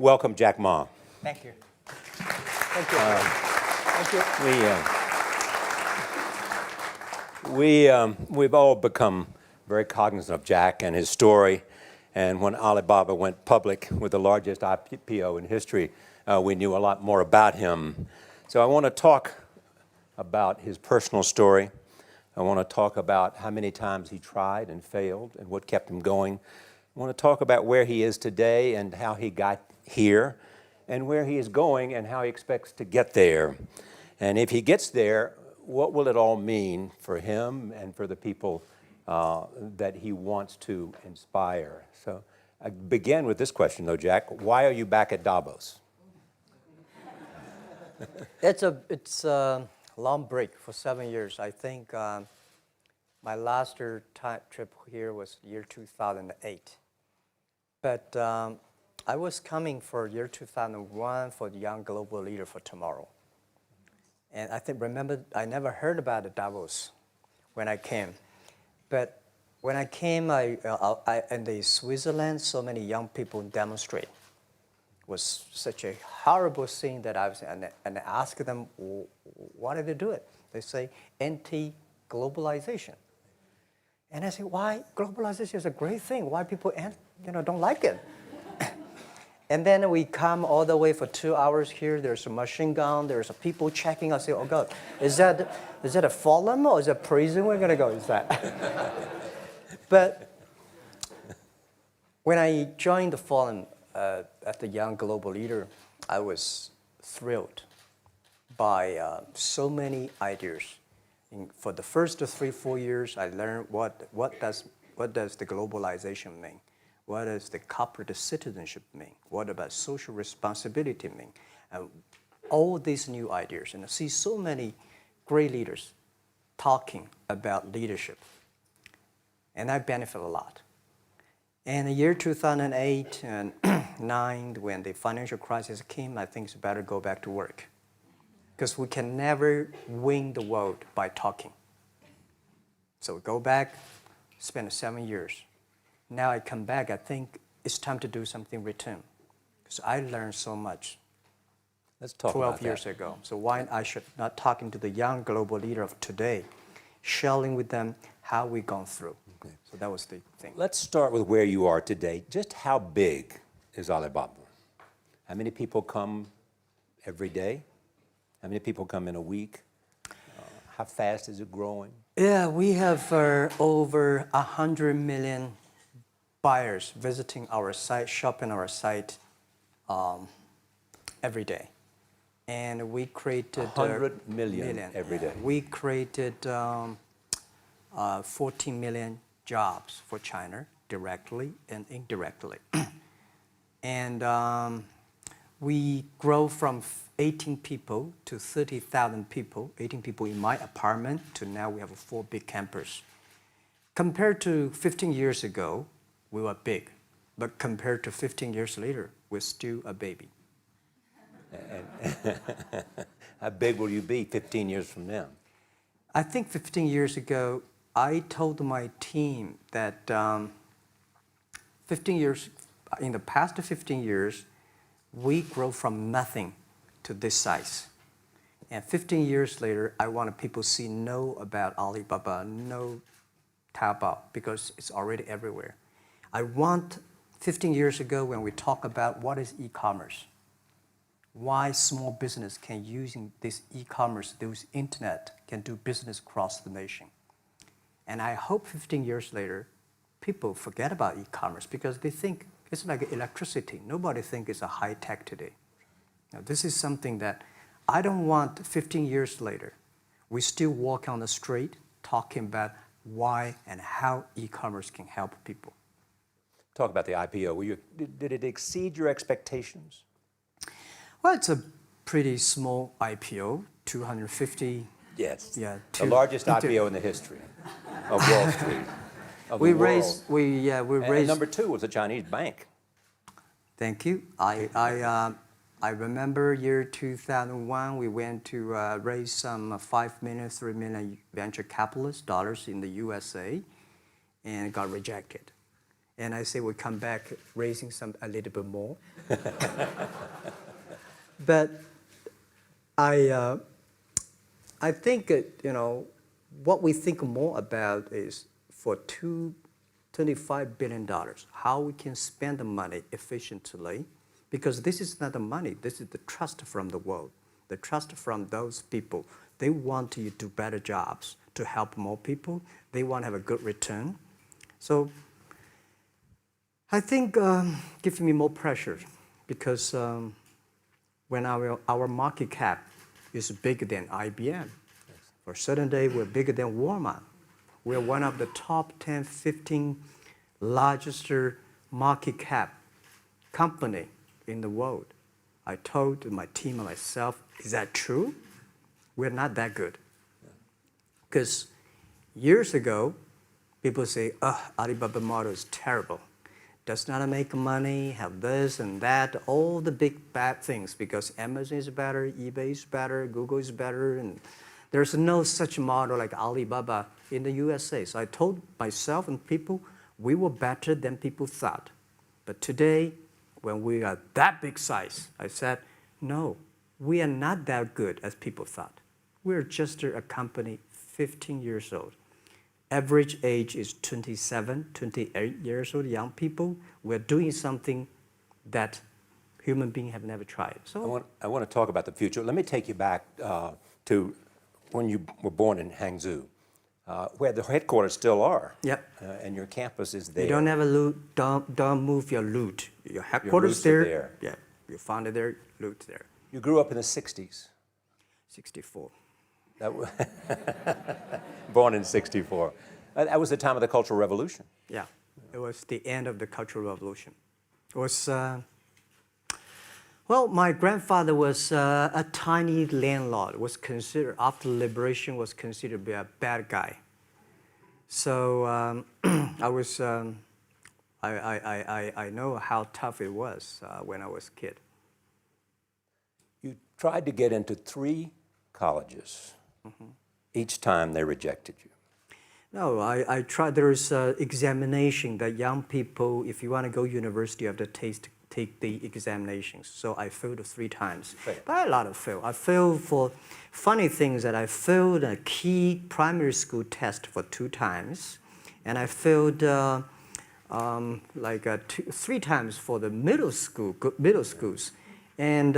welcome Jack Ma. Thank you. Thank you. Thank you. We've all become very cognizant of Jack and his story. And when Alibaba went public with the largest IPO in history, we knew a lot more about him. So I want to talk about his personal story. I want to talk about how many times he tried and failed and what kept him going. I want to talk about where he is today and how he got here, and where he is going and how he expects to get there. And if he gets there, what will it all mean for him and for the people that he wants to inspire? So I begin with this question, though, Jack. Why are you back at Davos? It's a long break for 7 years. I think my last trip here was year 2008. But I was coming for year 2001 for the Young Global Leader for Tomorrow. And remember, I never heard about the Davos when I came. But when I came, in the Switzerland, so many young people demonstrate. It was such a horrible thing that I was, and I asked them, why did they do it? They say, anti-globalization. And I say, why? Globalization is a great thing. Why people don't like it? And then we come all the way for 2 hours here. There's a machine gun. There's people checking. I say, oh, God, is that a forum or is it a prison we're going to go? Is that? But when I joined the forum at the Young Global Leader, I was thrilled by so many ideas. For the first 3-4 years, I learned what does the globalization mean? What does the corporate citizenship mean? What about social responsibility mean? All these new ideas, and I see so many great leaders talking about leadership, and I benefit a lot. And the year 2008 and 2009, when the financial crisis came, I think it's better go back to work, because we can never win the world by talking. So go back, spend 7 years. Now I come back, I think it's time to do something return. Because I learned so much. Let's talk 12 about years that. ago. So why I should not talking to the young global leader of today, sharing with them how we've gone through. Okay. So that was the thing. Let's start with where you are today. Just how big is Alibaba? How many people come every day? How many people come in a week? How fast is it growing? Yeah, we have over 100 million buyers visiting our site, shopping our site every day. And we created 100 million every day. We created 14 million jobs for China, directly and indirectly. And we grow from 18 people to 30,000 people, 18 people in my apartment, to now we have 4 big campus. Compared to 15 years ago, we were big, but compared to 15 years later, we're still a baby. And how big will you be 15 years from now? I think 15 years ago, I told my team that 15 years, in the past 15 years, we grow from nothing to this size. And 15 years later, I want people to know about Alibaba, know Taobao, because it's already everywhere. I want 15 years ago when we talk about what is e-commerce, why small business can using this e-commerce, this internet, can do business across the nation. And I hope 15 years later, people forget about e-commerce because they think it's like electricity. Nobody thinks it's a high tech today. Now, this is something that I don't want 15 years later. We still walk on the street talking about why and how e-commerce can help people. Talk about the IPO. Did it exceed your expectations? Well, it's a pretty small IPO, 250. Yes. Yeah. The largest IPO in the history of Wall Street. We raised. And number 2 was a Chinese bank. Thank you. I remember year 2001. We went to raise some 5 million, 3 million venture capitalist dollars in the USA, and got rejected. And I say we'll come back raising a little bit more. But I think, what we think more about is for $25 billion, how we can spend the money efficiently, because this is not the money, this is the trust from the world, the trust from those people. They want you to do better jobs to help more people. They want to have a good return. So I think gives me more pressure, because when our market cap is bigger than IBM, for a certain day we're bigger than Walmart. We're one of the top 10, 15 largest market cap company in the world. I told my team and myself, is that true? We're not that good. Because years ago, people say, Alibaba model is terrible. Does not make money, have this and that, all the big bad things, because Amazon is better, eBay is better, Google is better, and there's no such model like Alibaba in the USA. So I told myself and people, we were better than people thought. But today, when we are that big size, I said, no, we are not that good as people thought. We're just a company 15 years old. Average age is 27, 28 years old, young people. We're doing something that human beings have never tried. So I want to talk about the future. Let me take you back to when you were born in Hangzhou, where the headquarters still are. Yep. And your campus is there. You don't have a loot, don't move your loot. Your headquarters roots are there. Yeah, you found it there, loot there. You grew up in the 60s. 64. Born in 64. That was the time of the Cultural Revolution. Yeah, it was the end of the Cultural Revolution. It was, well, my grandfather was a tiny landlord, was considered, after liberation, was considered to be a bad guy. So I was, I know how tough it was when I was a kid. You tried to get into 3 colleges. Mm-hmm. Each time they rejected you. No, I tried. There's examination that young people, if you want to go university, you have to take the examinations. So I failed 3 times. Right. But a lot of fail. I failed for funny things that I failed a key primary school test for 2 times. And I failed 3 times for the middle schools. And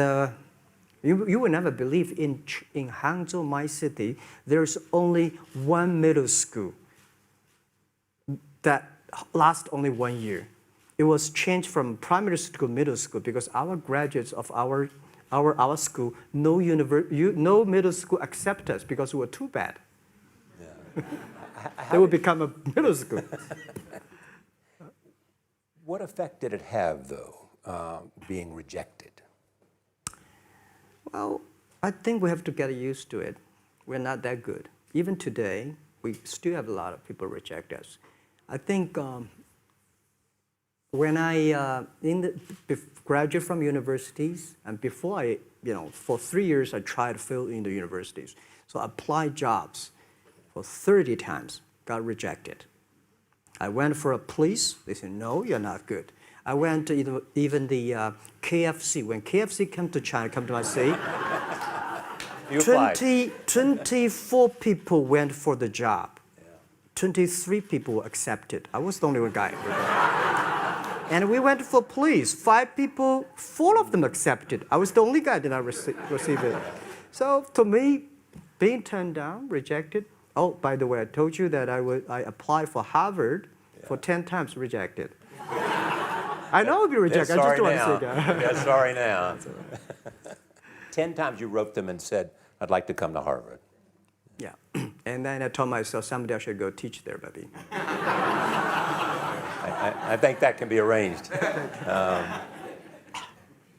you will never believe in Hangzhou, my city, there's only 1 middle school that lasts only 1 year. It was changed from primary school to middle school because our graduates of our school, no middle school accept us because we were too bad. Yeah. They would become a middle school. What effect did it have, though, being rejected? Well, I think we have to get used to it. We're not that good. Even today, we still have a lot of people reject us. I think when I graduate from universities, and before I, for 3 years, I tried to fill in the universities. So I applied jobs for 30 times, got rejected. I went for a police. They said, no, you're not good. I went to even the KFC. When KFC come to China, come to my city, 24 people went for the job. 23 people were accepted. I was the only one guy. And we went for police. 5 people, 4 of them accepted. I was the only guy that I received it. So to me, being turned down, rejected. Oh, by the way, I told you that I applied for Harvard for 10 times, rejected. I know I'll be rejected. I just don't want to say that. Yeah, sorry now. 10 times you wrote them and said, I'd like to come to Harvard. Yeah. And then I told myself, someday I should go teach there, baby. I think that can be arranged.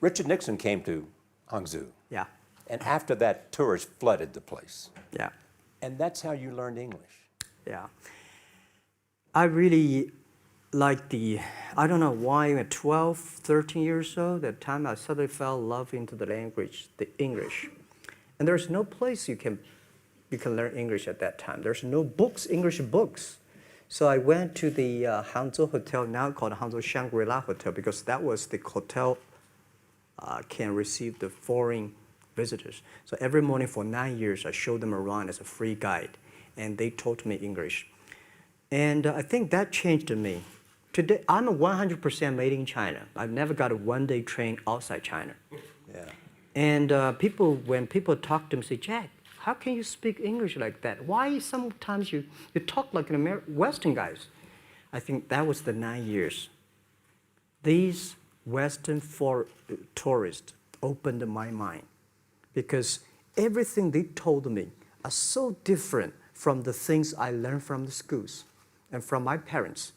Richard Nixon came to Hangzhou. Yeah. And after that, tourists flooded the place. Yeah. And that's how you learned English. Yeah. I really like I don't know why, at 12, 13 years old, at that time I suddenly fell in love into the language, the English. And there's no place you can learn English at that time. There's no books, English books. So I went to the Hangzhou Hotel, now called Hangzhou Shangri-La Hotel, because that was the hotel can receive the foreign visitors. So every morning for 9 years, I showed them around as a free guide, and they taught me English. And I think that changed me. Today, I'm a 100% made in China. I've never got a one-day train outside China. Yeah. And when people talk to me, say, Jack, how can you speak English like that? Why sometimes you talk like an Western guys? I think that was the 9 years. These Western tourists opened my mind because everything they told me are so different from the things I learned from the schools and from my parents.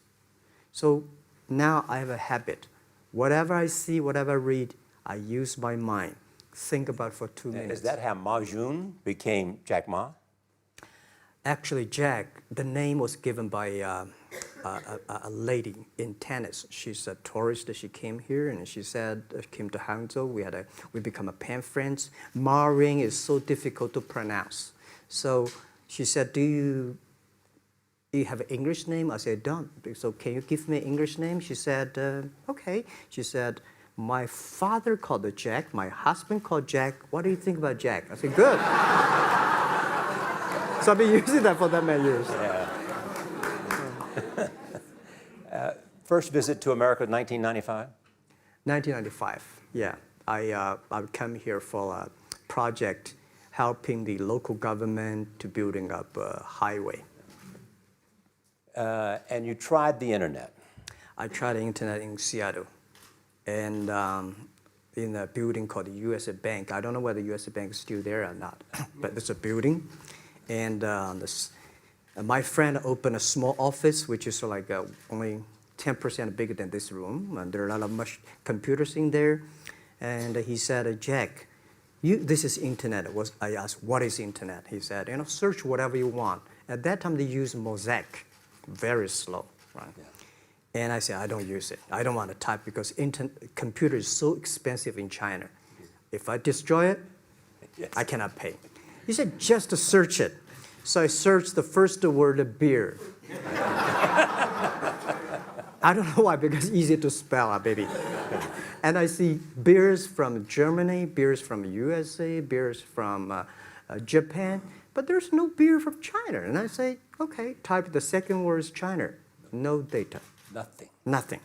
So now I have a habit. Whatever I see, whatever I read, I use my mind. Think about for 2 minutes. Is that how Ma Jun became Jack Ma? Actually, Jack, the name was given by a lady in tennis. She's a tourist. She came here and she said, came to Hangzhou. We become a pen friends. Ma Ring is so difficult to pronounce. So she said, do you have an English name? I said, don't. So can you give me an English name? She said, okay. She said, my father called it Jack. My husband called Jack. What do you think about Jack? I said, good. So I've been using that for that many years. Yeah. First visit to America, 1995? 1995, yeah. I come here for a project helping the local government to building up a highway. And you tried the internet. I tried the internet in Seattle. And in a building called the USA Bank. I don't know whether the USA Bank is still there or not, but it's a building. And my friend opened a small office, which is like only 10% bigger than this room. And there are a lot of computers in there. And he said, Jack, this is internet. I asked, what is internet? He said, search whatever you want. At that time, they used Mosaic, very slow, right? Yeah. And I said, I don't use it. I don't want to type because computer is so expensive in China. If I destroy it, yes, I cannot pay. He said, just to search it. So I searched the first word, beer. I don't know why, because it's easy to spell, baby. And I see beers from Germany, beers from USA, beers from Japan, but there's no beer from China. And I say, okay, type the second word is China. No data. Nothing.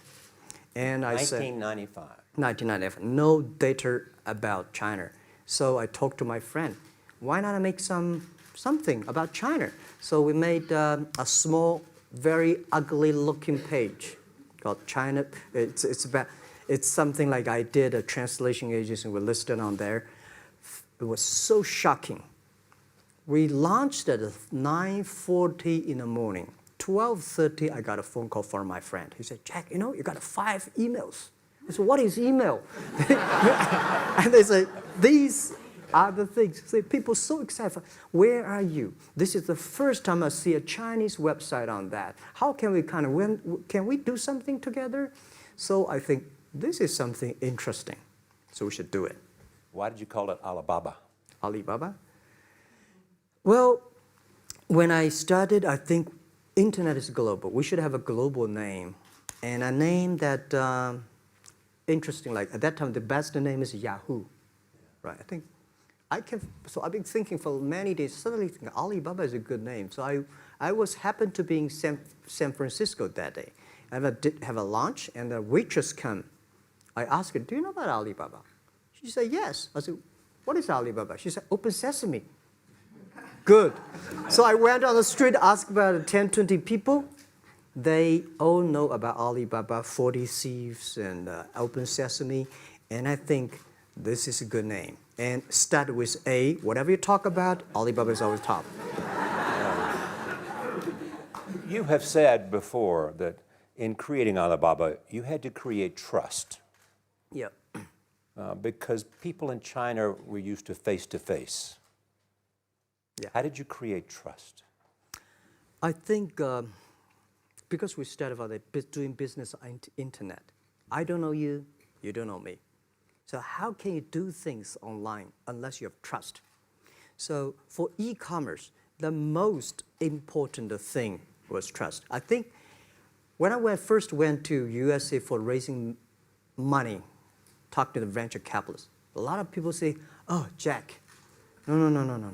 And I said, 1995, no data about China. So I talked to my friend, why not make something about China? So we made a small, very ugly looking page called China. It's something like I did a translation agency, we listed on there. It was so shocking. We launched at 9:40 in the morning. 12:30, I got a phone call from my friend. He said, Jack, you got 5 emails. I said, what is email? And they say, these are the things. So people so excited. Where are you? This is the first time I see a Chinese website on that. How can we can we do something together? So I think this is something interesting. So we should do it. Why did you call it Alibaba? Alibaba? Well, when I started, I think internet is global. We should have a global name. And a name that, interesting, like at that time, the best name is Yahoo. Right? So I've been thinking for many days, suddenly thinking Alibaba is a good name. So I happened to be in San Francisco that day. I did have a lunch, and the waitress came. I asked her, do you know about Alibaba? She said, yes. I said, what is Alibaba? She said, Open Sesame. Good. So I went on the street, asked about 10, 20 people. They all know about Alibaba, 40 Thieves, and Open Sesame. And I think this is a good name. And start with A. Whatever you talk about, Alibaba is always top. You have said before that in creating Alibaba, you had to create trust. Yeah. Because people in China were used to face-to-face. Yeah. How did you create trust? I think because we started out doing business on internet. I don't know you, you don't know me. So how can you do things online unless you have trust? So for e-commerce, the most important thing was trust. I think when I first went to USA for raising money, talk to the venture capitalists, a lot of people say, oh, Jack, no.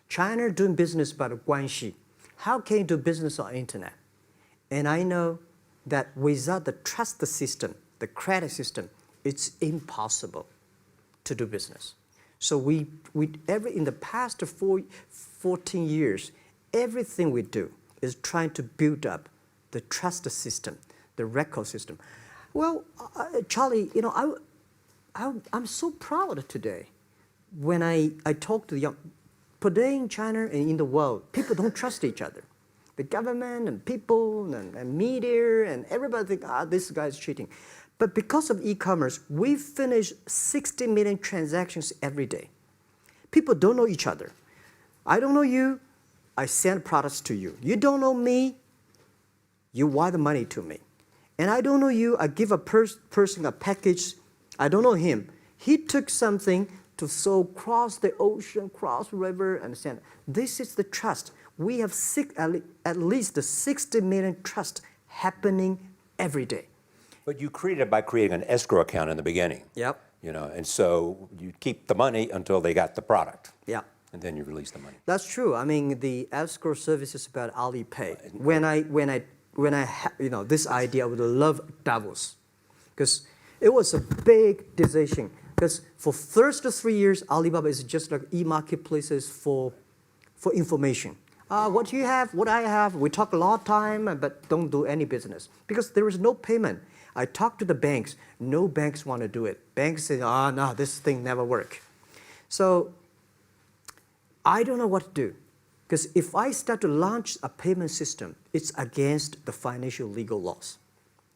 China doing business by the guanxi. How can you do business on internet? And I know that without the trust system, the credit system, it's impossible to do business. So in the past 14 years, everything we do is trying to build up the trust system, the record system. Well, Charlie, I'm so proud today when I talk to the young. Today in China and in the world, people don't trust each other. The government and people and media and everybody think, this guy's cheating. But because of e-commerce, we finish 60 million transactions every day. People don't know each other. I don't know you, I send products to you. You don't know me, you wire the money to me. And I don't know you, I give a person a package, I don't know him. He took something to cross the ocean, cross the river, and send. This is the trust. We have at least 60 million trust happening every day. But you created it by creating an escrow account in the beginning. Yep. And so you keep the money until they got the product. Yeah. And then you release the money. That's true. I mean, the escrow service is about Alipay. When I had, this idea, I would love Davos, because it was a big decision. Because for first 3 years, Alibaba is just like e-marketplaces for information. What you have, what I have, we talk a lot of time, but don't do any business. Because there is no payment. I talked to the banks. No banks want to do it. Banks say, no, this thing never work. So I don't know what to do. Because if I start to launch a payment system, it's against the financial legal laws.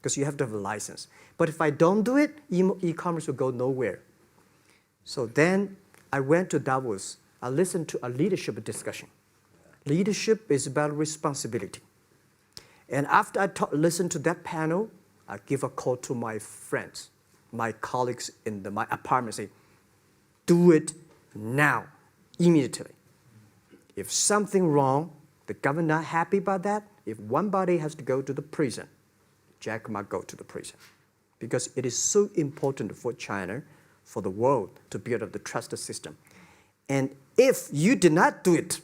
Because you have to have a license. But if I don't do it, e-commerce will go nowhere. So then I went to Davos. I listened to a leadership discussion. Leadership is about responsibility. And after I listened to that panel, I give a call to my friends, my colleagues in my apartment, say, do it now, immediately. If something wrong, the government not happy about that, if one body has to go to the prison, Jack might go to the prison. Because it is so important for China, for the world, to build up the trust system. And if you did not do it,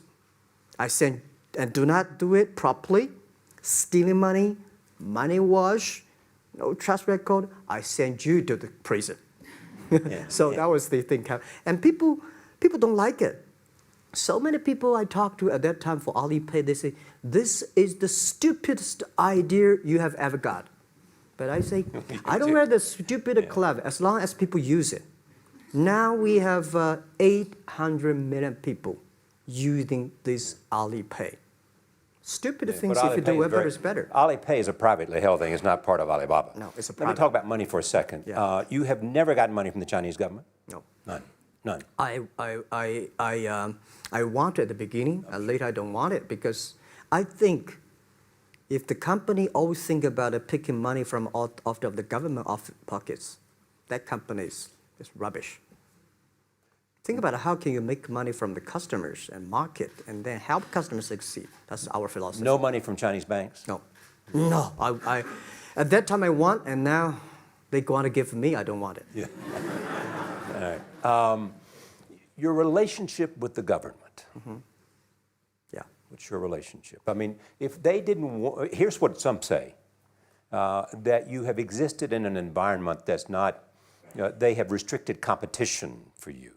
I said, and do not do it properly, stealing money, money wash, no trust record, I send you to the prison. That was the thing. And people don't like it. So many people I talked to at that time for Alipay, they say, this is the stupidest idea you have ever got. But I say, I don't wear the stupid clever as long as people use it. Now we have 800 million people using this Alipay. Stupid things, if you do better, is better. Alipay is a privately held thing. It's not part of Alibaba. No, it's a private. Let me private. talk about money for a second. Yeah. You have never gotten money from the Chinese government? No. None. I want it at the beginning, and later I don't want it, because I think if the company always think about picking money from out of the government pockets, that company is rubbish. Think about how can you make money from the customers and market and then help customers succeed. That's our philosophy. No money from Chinese banks? No. I at that time I want, and now they want to give me, I don't want it. Yeah. All right. Your relationship with the government. Mm-hmm. Yeah. What's your relationship? I mean, if they didn't, here's what some say, that you have existed in an environment that's not, they have restricted competition for you.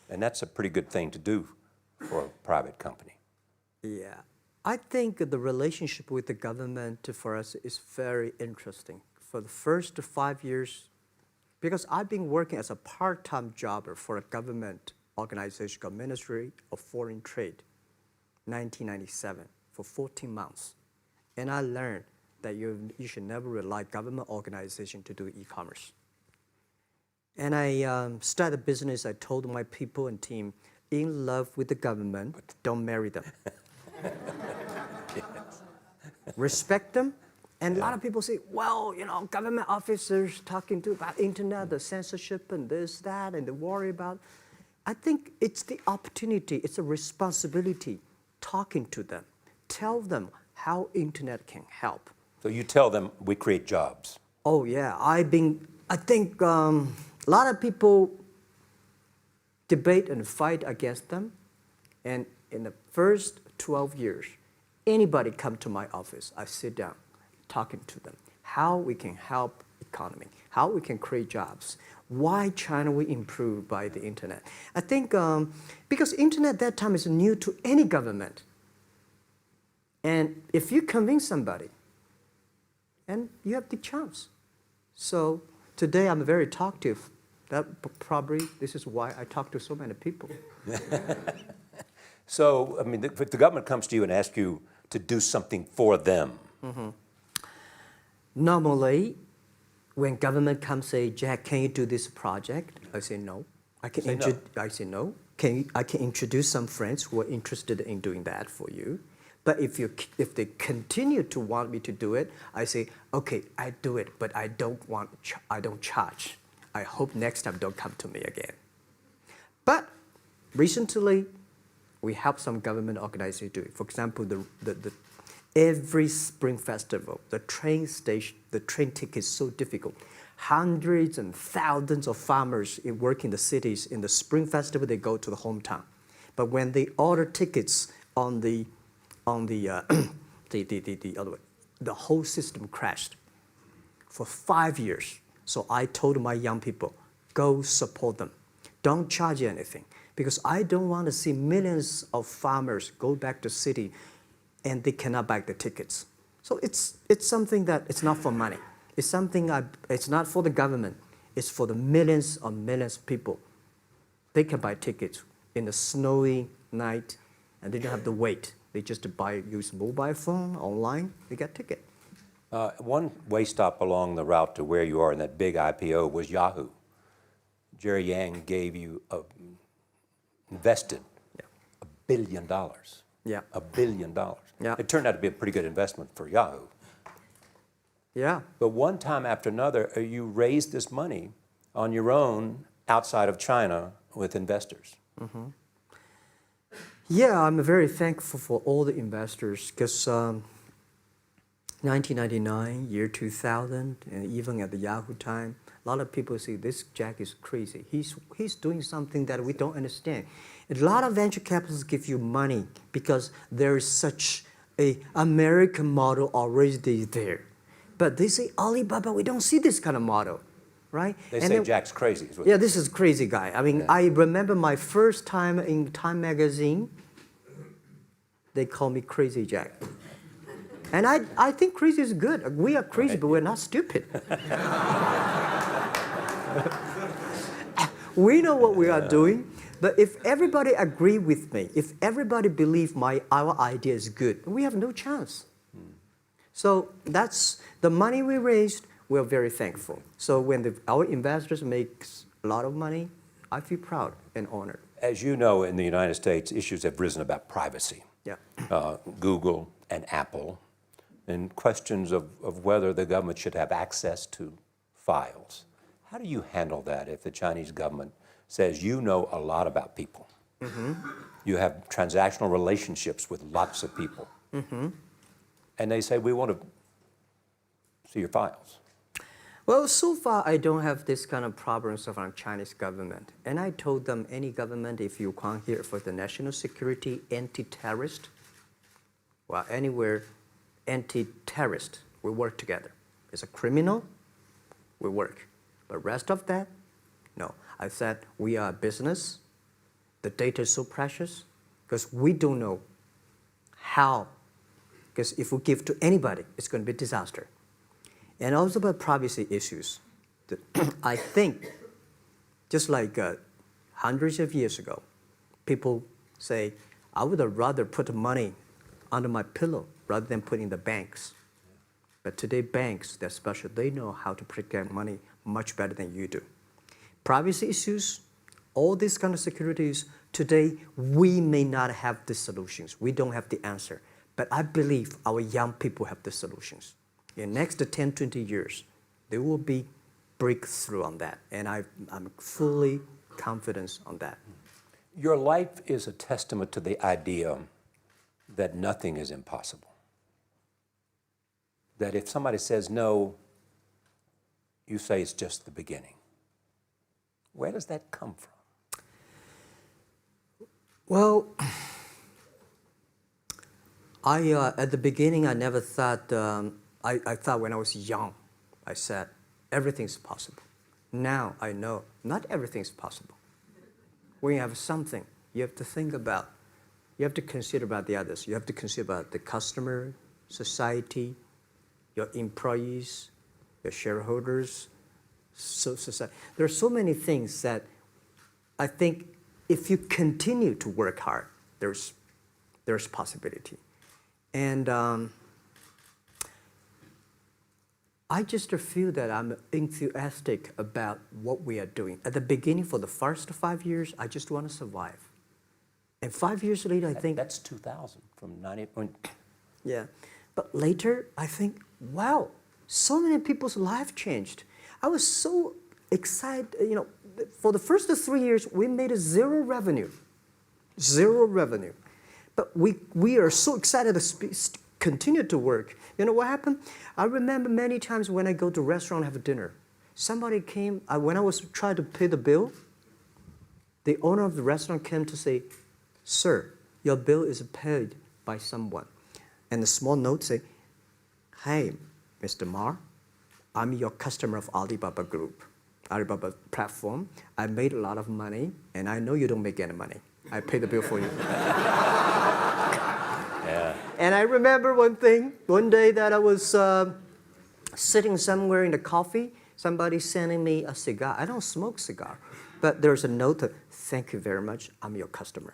And that's a pretty good thing to do for a private company. Yeah. I think the relationship with the government for us is very interesting. For the first 5 years, because I've been working as a part-time jobber for a government organization called Ministry of Foreign Trade, 1997, for 14 months. And I learned that you should never rely on government organization to do e-commerce. And I started a business. I told my people and team, in love with the government, but don't marry them. Yes. Respect them. And a lot of people say, well, government officers talking about internet, the censorship and this, that, and they worry about. I think it's the opportunity, it's a responsibility talking to them, tell them how internet can help. So you tell them we create jobs. Oh yeah, I think a lot of people debate and fight against them. And in the first 12 years, anybody come to my office, I sit down talking to them, how we can help economy, how we can create jobs, why China will improve by the internet. I think because internet that time is new to any government. And if you convince somebody, and you have the chance. So today I'm very talkative. That probably, this is why I talk to so many people. So, I mean, if the government comes to you and asks you to do something for them. Normally, when government comes say, Jack, can you do this project? I say no. I say no. I can introduce some friends who are interested in doing that for you. But if they continue to want me to do it, I say, okay, I do it, but I don't charge. I hope next time don't come to me again. But recently, we help some government organizations do it. For example, every Spring Festival, the train ticket is so difficult. Hundreds and thousands of farmers work in the cities. In the Spring Festival, they go to the hometown. But when they order tickets on the other way, the whole system crashed for 5 years. So I told my young people, go support them. Don't charge anything. Because I don't want to see millions of farmers go back to city and they cannot buy the tickets. So it's something that it's not for money. It's something it's not for the government. It's for the millions of people. They can buy tickets in the snowy night and they don't have to wait. They just use mobile phone, online, they get ticket. One way stop along the route to where you are in that big IPO was Yahoo. Jerry Yang gave you invested $1 billion. Yeah. $1 billion. Yeah. It turned out to be a pretty good investment for Yahoo. Yeah. But one time after another, you raised this money on your own outside of China with investors. Yeah, I'm very thankful for all the investors because 1999, year 2000, and even at the Yahoo time, a lot of people say this Jack is crazy. He's doing something that we don't understand. A lot of venture capitalists give you money because there is such a American model already there. But they say, Alibaba, we don't see this kind of model, right? They say Jack's crazy. Yeah, this is crazy guy. I mean, I remember my first time in Time magazine, they call me Crazy Jack. And I think crazy is good. We are crazy, but we're not stupid. We know what we are doing, but if everybody agree with me, if everybody believe our idea is good, we have no chance. So that's the money we raised. We're very thankful. So when our investors make a lot of money, I feel proud and honored. As you know, in the United States, issues have risen about privacy. Yeah. Google and Apple, and questions of whether the government should have access to files. How do you handle that if the Chinese government says you know a lot about people? You have transactional relationships with lots of people. And they say, we want to see your files. Well, so far, I don't have this kind of problems from Chinese government. And I told them, any government, if you come here for the national security, anti-terrorist, well, anywhere, anti-terrorist, we work together. It's a criminal, we work. But rest of that, no. I said, we are a business. The data is so precious because we don't know how. Because if we give to anybody, it's going to be a disaster. And also about privacy issues. I think, just like hundreds of years ago, people say, I would rather put money under my pillow rather than put in the banks. But today, banks, they're special. They know how to protect money much better than you do. Privacy issues, all these kind of securities, today, we may not have the solutions. We don't have the answer. But I believe our young people have the solutions. In the next 10, 20 years, there will be breakthrough on that. And I'm fully confident on that. Your life is a testament to the idea that nothing is impossible. That if somebody says no, you say it's just the beginning. Where does that come from? Well, at the beginning, I never thought, I thought when I was young, I said, everything's possible. Now I know not everything's possible. When you have something, you have to think about, you have to consider about the others. You have to consider about the customer, society, your employees, your shareholders, society. There are so many things that I think if you continue to work hard, there's possibility. And I just feel that I'm enthusiastic about what we are doing. At the beginning, for the first 5 years, I just want to survive. And 5 years later, I think... That's 2000, from 90... Yeah. But later, I think, wow, so many people's life changed. I was so excited, you know, for the first 3 years, we made zero revenue. Zero revenue. But we are so excited to continue to work. You know what happened? I remember many times when I go to a restaurant and have dinner, somebody came, when I was trying to pay the bill, the owner of the restaurant came to say, "Sir, your bill is paid by someone." And the small note say, "Hey, Mr. Ma, I'm your customer of Alibaba Group, Alibaba platform. I made a lot of money, and I know you don't make any money. I pay the bill for you." Yeah. And I remember one day that I was sitting somewhere in the coffee, somebody sending me a cigar. I don't smoke cigar, but there's a note, "Thank you very much, I'm your customer."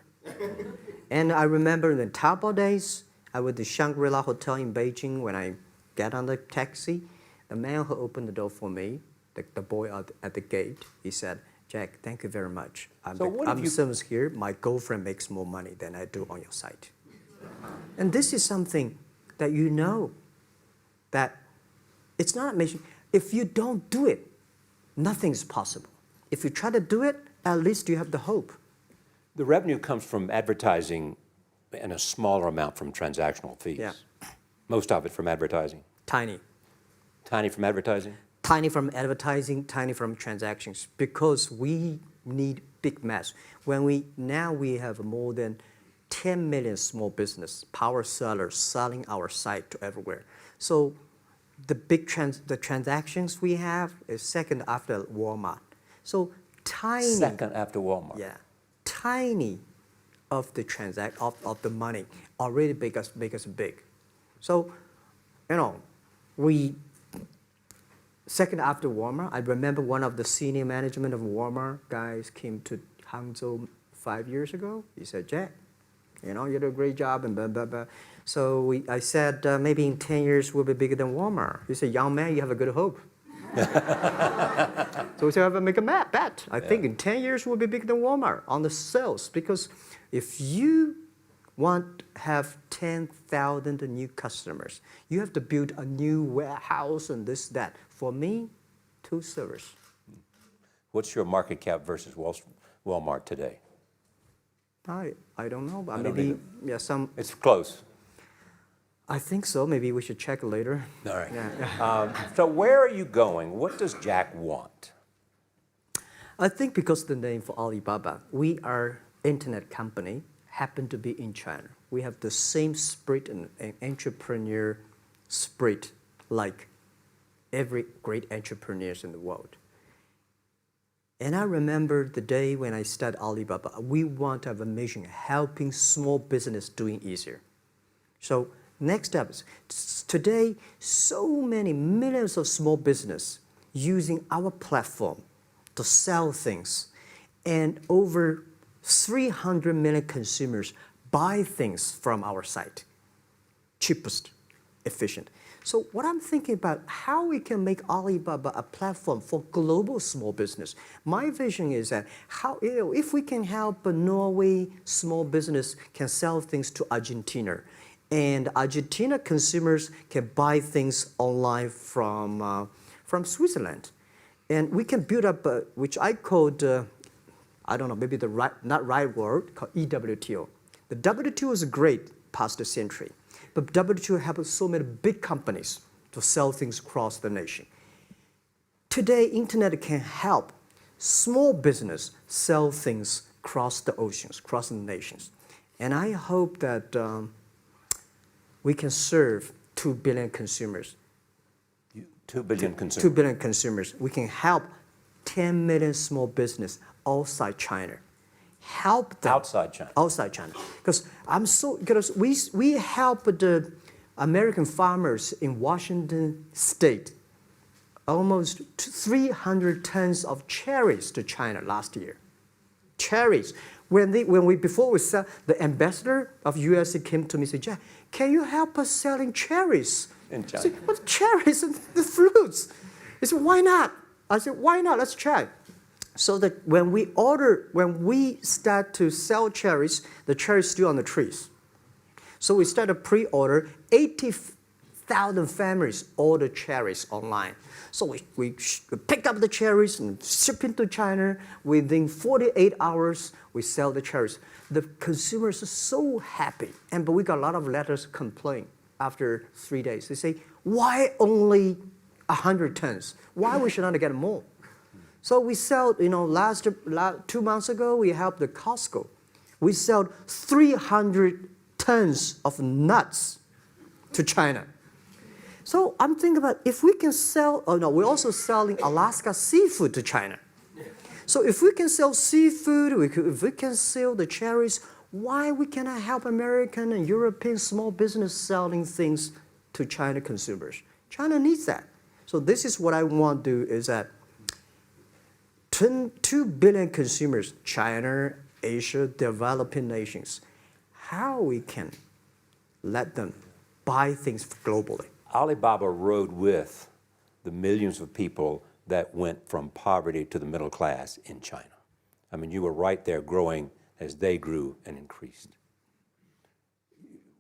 And I remember in the Taobao days, I was at the Shangri-La Hotel in Beijing. When I get on the taxi, the man who opened the door for me, the boy at the gate, he said, "Jack, thank you very much. I'm service here. My girlfriend makes more money than I do on your site." And this is something that you know, that it's not amazing. If you don't do it, nothing's possible. If you try to do it, at least you have the hope. The revenue comes from advertising and a smaller amount from transactional fees. Yeah. Most of it from advertising. Tiny. Tiny from advertising? Tiny from advertising, tiny from transactions, because we need big mass. Now we have more than 10 million small business power sellers selling our site to everywhere. So the transactions we have is second after Walmart. So tiny. Second after Walmart. Yeah, tiny of the of the money already make us big. So, you know, second after Walmart, I remember one of the senior management of Walmart guys came to Hangzhou 5 years ago. He said, "Jack, you know, you did a great job," and blah, blah, blah. So I said, "Maybe in 10 years we'll be bigger than Walmart." He said, "Young man, you have a good hope." So we said, "I have to make a bet. I think in 10 years we'll be bigger than Walmart on the sales." Because if you want to have 10,000 new customers, you have to build a new warehouse and this, that. For me, 2 servers. What's your market cap versus Walmart today? I don't know, but I don't maybe, either. yeah, some. It's close. I think so. Maybe we should check later. All right. Yeah. So where are you going? What does Jack want? I think because the name for Alibaba, we are internet company, happen to be in China. We have the same spirit and entrepreneur spirit like every great entrepreneurs in the world. And I remember the day when I started Alibaba, we want to have a mission helping small business doing easier. So next step is, today, so many millions of small business using our platform to sell things, and over 300 million consumers buy things from our site. Cheapest, efficient. So what I'm thinking about, how we can make Alibaba a platform for global small business. My vision is that if we can help a Norway small business can sell things to Argentina, and Argentina consumers can buy things online from Switzerland. And we can build up, which I called, I don't know, maybe not right word, called EWTO. The WTO is great, past century. But WTO helps so many big companies to sell things across the nation. Today, internet can help small business sell things across the oceans, across the nations. And I hope that we can serve 2 billion consumers. 2 billion consumers. 2 billion consumers. We can help 10 million small business outside China. Help them. Outside China. Outside China. Because we help the American farmers in Washington State almost 300 tons of cherries to China last year. Cherries. Before we sell, the ambassador of US came to me and said, Jack, can you help us selling cherries? In China. I said, what cherries and the fruits? He said, why not? I said, why not? Let's try. So that when we start to sell cherries, the cherries still on the trees. So we start a pre-order, 80,000 families order cherries online. So we pick up the cherries and ship into China. Within 48 hours, we sell the cherries. The consumers are so happy. But we got a lot of letters complain after 3 days. They say, why only 100 tons? Why we should not get more? So we sell, 2 months ago, we helped the Costco. We sold 300 tons of nuts to China. So I'm thinking about if we can sell, we're also selling Alaska seafood to China. So if we can sell seafood, if we can sell the cherries, why we cannot help American and European small business selling things to China consumers? China needs that. So this is what I want to do is that 2 billion consumers, China, Asia, developing nations, how we can let them buy things globally. Alibaba rode with the millions of people that went from poverty to the middle class in China. I mean, you were right there growing as they grew and increased.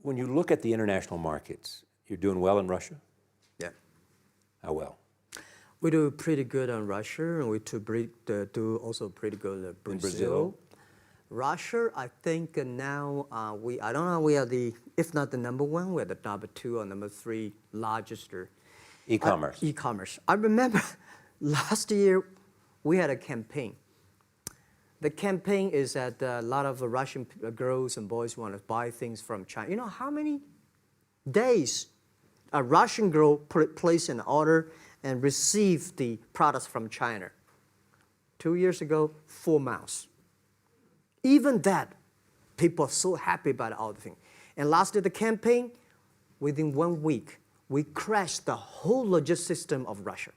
When you look at the international markets, you're doing well in Russia? Yeah. How well? We do pretty good on Russia, and we do also pretty good in Brazil. In Brazil? Russia, I think now I don't know, we are if not the number 1, we're the number 2 or number 3 largest. E-commerce. E-commerce. I remember last year we had a campaign. The campaign is that a lot of Russian girls and boys want to buy things from China. You know how many days a Russian girl placed an order and received the products from China? 2 years ago, 4 months. Even that, people are so happy about all the thing. And last year, the campaign, within 1 week, we crashed the whole logistics system of Russia.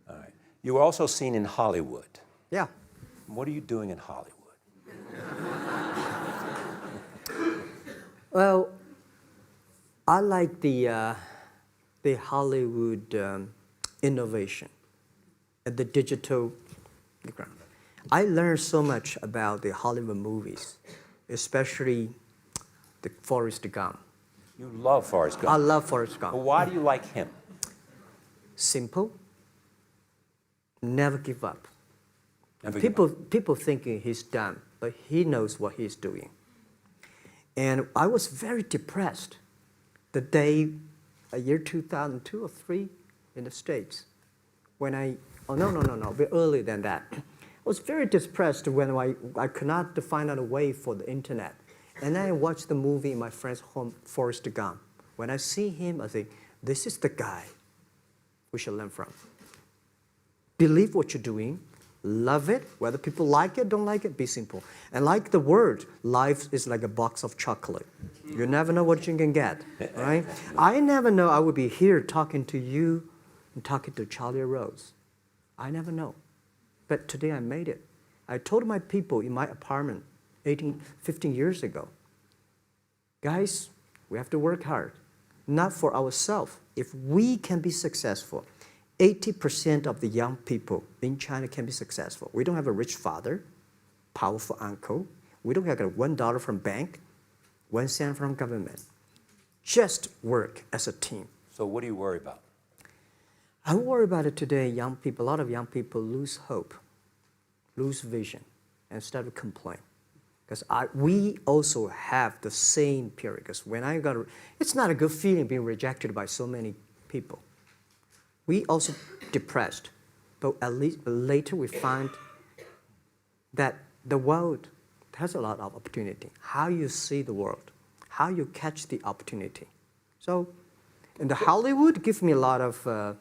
All right. You were also seen in Hollywood. Yeah. What are you doing in Hollywood? Well, I like the Hollywood innovation and the digital background. I learned so much about the Hollywood movies, especially the Forrest Gump. You love Forrest Gump. I love Forrest Gump. Well, why do you like him? Simple. Never give up. Never give up. People thinking he's dumb, but he knows what he's doing. And I was very depressed the day, year 2002 or 3 in the States, when a bit earlier than that. I was very depressed when I could not find out a way for the internet. And then I watched the movie in my friend's home, Forrest Gump. When I see him, I think, this is the guy we should learn from. Believe what you're doing, love it, whether people like it, don't like it, be simple. And like the word, life is like a box of chocolate. You never know what you can get, right? I never know I would be here talking to you and talking to Charlie Rose. I never know. But today I made it. I told my people in my apartment 15 years ago, guys, we have to work hard, not for ourselves. If we can be successful, 80% of the young people in China can be successful. We don't have a rich father, powerful uncle. We don't have $1 from bank, 1 cent from government. Just work as a team. So what do you worry about? I worry about it today. Young people, a lot of young people lose hope, lose vision, and start to complain. Because we also have the same period. Because when it's not a good feeling being rejected by so many people. We also depressed, but at least later we find that the world has a lot of opportunity. How you see the world, how you catch the opportunity. So, and the Hollywood gives me a lot of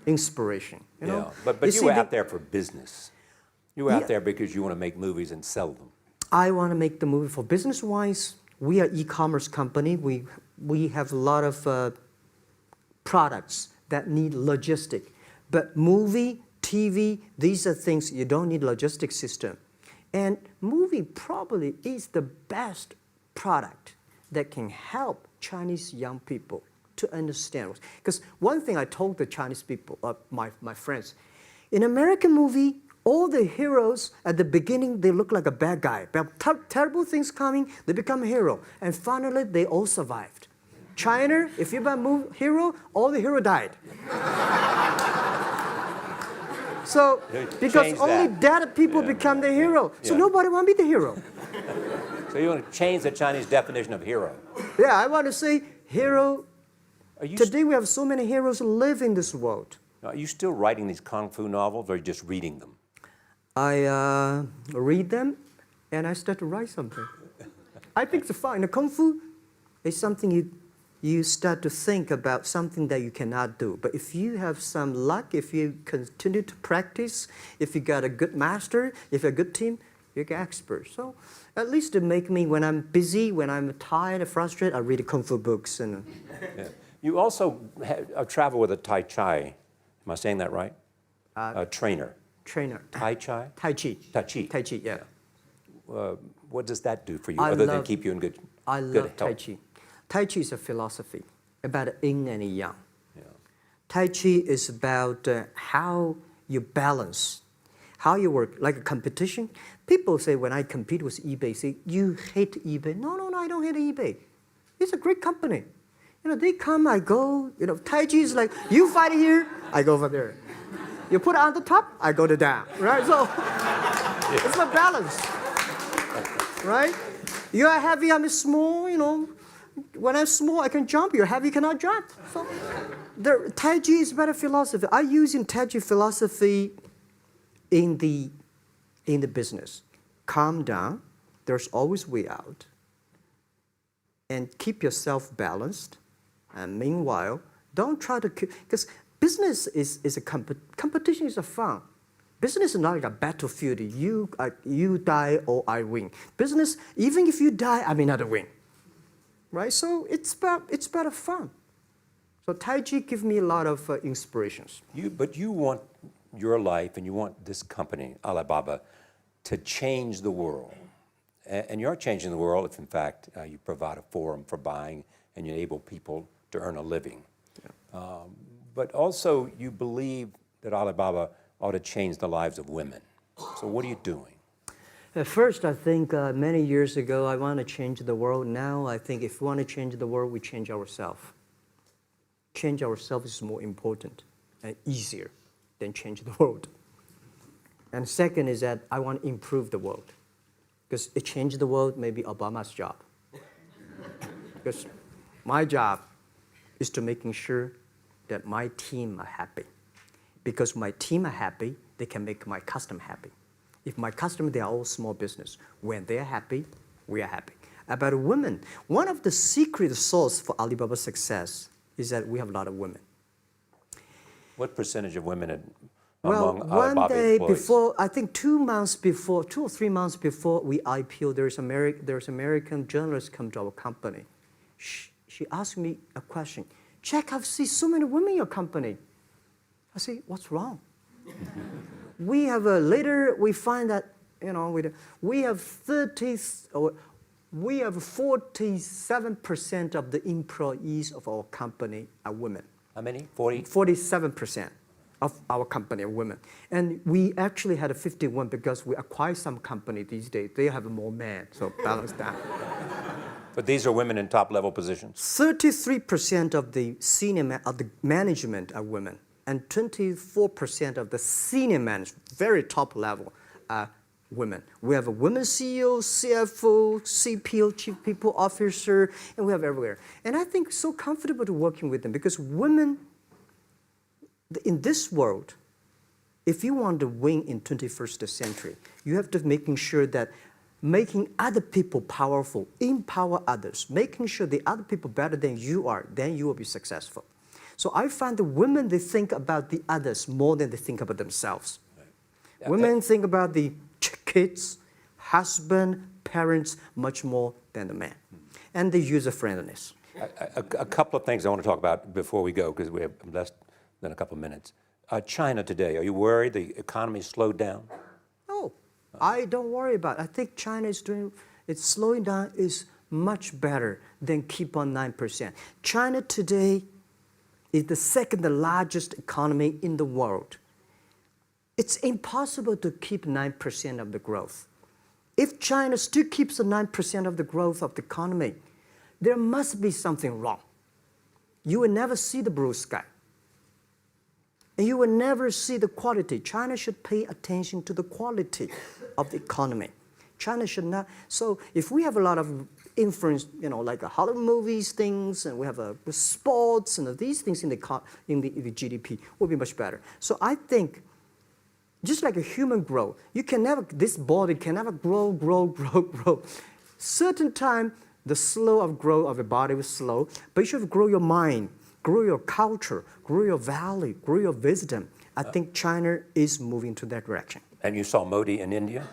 inspiration. You know? But you were out there for business. You were out there because you want to make movies and sell them. I want to make the movie for business-wise. We are e-commerce company. We have a lot of products that need logistic. But movie, TV, these are things you don't need logistic system. And movie probably is the best product that can help Chinese young people to understand. Because one thing I told the Chinese people, my friends, in American movie, all the heroes at the beginning, they look like a bad guy. Terrible things coming, they become a hero. And finally, they all survived. China, if you're a hero, all the hero died. So, because only dead people become the hero. So nobody want to be the hero. So you want to change the Chinese definition of hero? Yeah, I want to say hero. Today we have so many heroes who live in this world. Are you still writing these kung fu novels, or are you just reading them? I read them, and I start to write something. I think it's fun. The kung fu is something you start to think about something that you cannot do. But if you have some luck, if you continue to practice, if you got a good master, if you're a good team, you get expert. So at least to make me, when I'm busy, when I'm tired or frustrated, I read kung fu books. And You also travel with a Tai Chi. Am I saying that right? A trainer. Tai Chi? Tai Chi. Tai Chi. Tai Chi, yeah. What does that do for you, other than keep you in good health? I love Tai Chi. Tai Chi is a philosophy about yin and yang. Yeah. Tai Chi is about how you balance, how you work, like a competition. People say when I compete with eBay, say, you hate eBay. No, I don't hate eBay. It's a great company. You know, they come, I go. You know, Tai Chi is like, you fight here, I go over there. You put it on the top, I go to down, right? So it's a balance, right? You are heavy, I'm small, you know. When I'm small, I can jump. You're heavy, you cannot jump. So the Tai Chi is about a philosophy. I use in Tai Chi philosophy in the business. Calm down. There's always way out. And keep yourself balanced. And meanwhile, don't try to because business is a competition is a fun. Business is not like a battlefield. You die or I win. Business, even if you die, I may not win. Right? So it's about fun. So Tai Chi gives me a lot of inspirations. But you want your life and you want this company, Alibaba, to change the world. And you're changing the world if, in fact, you provide a forum for buying and you enable people to earn a living. Yeah. But also, you believe that Alibaba ought to change the lives of women. So what are you doing? At first, I think many years ago, I want to change the world. Now, I think if we want to change the world, we change ourselves. Change ourselves is more important and easier than change the world. And second is that I want to improve the world. Because it changed the world, maybe Obama's job. Because my job is to making sure that my team are happy. Because my team are happy, they can make my customer happy. If my customer, they are all small business. When they're happy, we are happy. About women, one of the secret source for Alibaba's success is that we have a lot of women. What percentage of women Well, among one day employees? before, I think 2 or 3 months before we IPO, there's American journalist come to our company. She asked me a question. Jack, I've seen so many women in your company. I say, what's wrong? We have later we find that we have 47% of the employees of our company are women. How many? 40? 47% of our company are women. And we actually had a 51 because we acquired some company these days. They have more men, so balance that. But these are women in top-level positions? 33% of the management are women. And 24% of the senior management, very top level, are women. We have a women CEO, CFO, CPO, Chief People Officer, and we have everywhere. And I think so comfortable to working with them because women, in this world, if you want to win in 21st century, you have to making sure that making other people powerful, empower others, making sure the other people better than you are, then you will be successful. So I find the women, they think about the others more than they think about themselves. Right. Yeah, women think about the kids, husband, parents, much more than the man. And the user-friendliness. A couple of things I want to talk about before we go, because we have less than a couple of minutes. China today, are you worried the economy slowed down? No, I don't worry about it. I think China is doing, it's slowing down is much better than keep on 9%. China today is the second largest economy in the world. It's impossible to keep 9% of the growth. If China still keeps the 9% of the growth of the economy, there must be something wrong. You will never see the blue sky. And you will never see the quality. China should pay attention to the quality of the economy. China should not. So if we have a lot of influence, like Hollywood movies, things, and we have sports and these things in the GDP, will be much better. So I think, just like a human growth, this body can never grow. Certain time, the slow of growth of the body is slow, but you should grow your mind, grow your culture, grow your value, grow your wisdom. I think China is moving to that direction. And you saw Modi in India?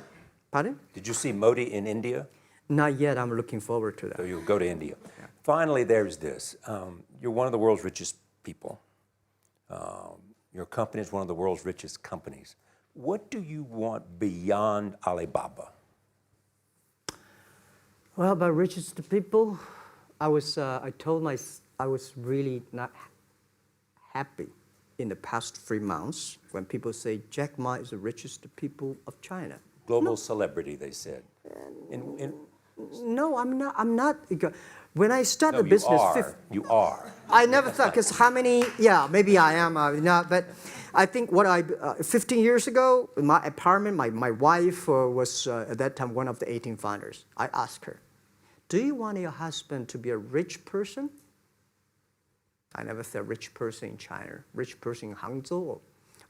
Pardon? Did you see Modi in India? Not yet. I'm looking forward to that. So you'll go to India. Yeah. Finally, there's this. You're one of the world's richest people. Your company is one of the world's richest companies. What do you want beyond Alibaba? Well, about richest people, I was really not happy in the past 3 months when people say Jack Ma is the richest people of China. Global celebrity, they said. No, I'm not. When I started the business, you are. I never thought, because how many? Yeah, maybe I am. But I think 15 years ago, in my apartment, my wife was at that time one of the 18 founders. I asked her, "Do you want your husband to be a rich person?" I never said rich person in China, rich person in Hangzhou.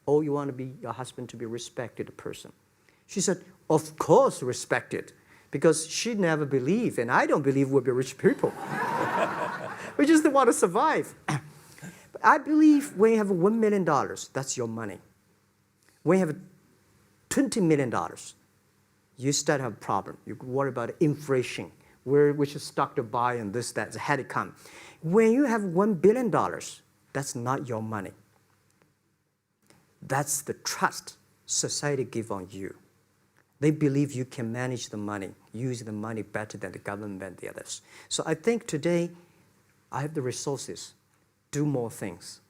Or you want your husband to be a respected person? She said, "Of course, respected." Because she never believed, and I don't believe we'll be rich people. We just want to survive. But I believe when you have $1 million, that's your money. When you have $20 million, you start to have a problem. You worry about inflation, which is stock to buy and this, that, had it come. When you have $1 billion, that's not your money. That's the trust society gives on you. They believe you can manage the money, use the money better than the government and the others. So I think today, I have the resources, do more things.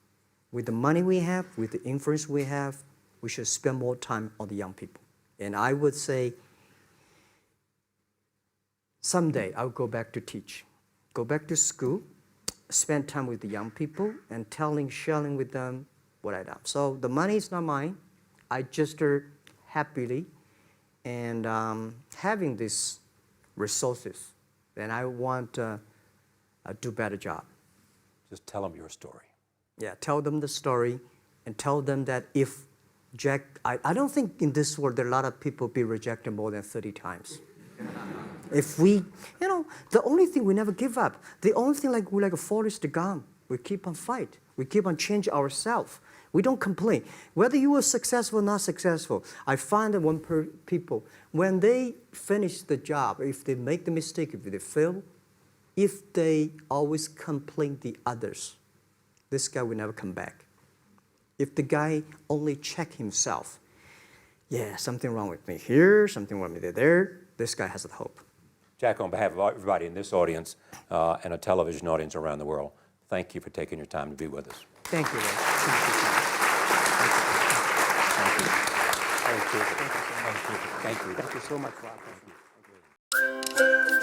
With the money we have, with the influence we have, we should spend more time on the young people. And I would say, someday I'll go back to teach, go back to school, spend time with the young people, and sharing with them what I done. So the money is not mine. I just happily and having these resources, then I want to do a better job. Just tell them your story. Yeah, tell them the story and tell them that if Jack, I don't think in this world there are a lot of people be rejected more than 30 times. If we, the only thing we never give up, the only thing we're like a Forrest Gump, we keep on fight. We keep on changing ourselves. We don't complain. Whether you were successful or not successful, I find that people, when they finish the job, if they make the mistake, if they fail, if they always complain the others, this guy will never come back. If the guy only check himself, yeah, something wrong with me here, something wrong with me there, this guy has a hope. Jack, on behalf of everybody in this audience and a television audience around the world, thank you for taking your time to be with us. Thank you, Ray. Thank you. Thank you. Thank you. Thank you so much, Rob. Thank you.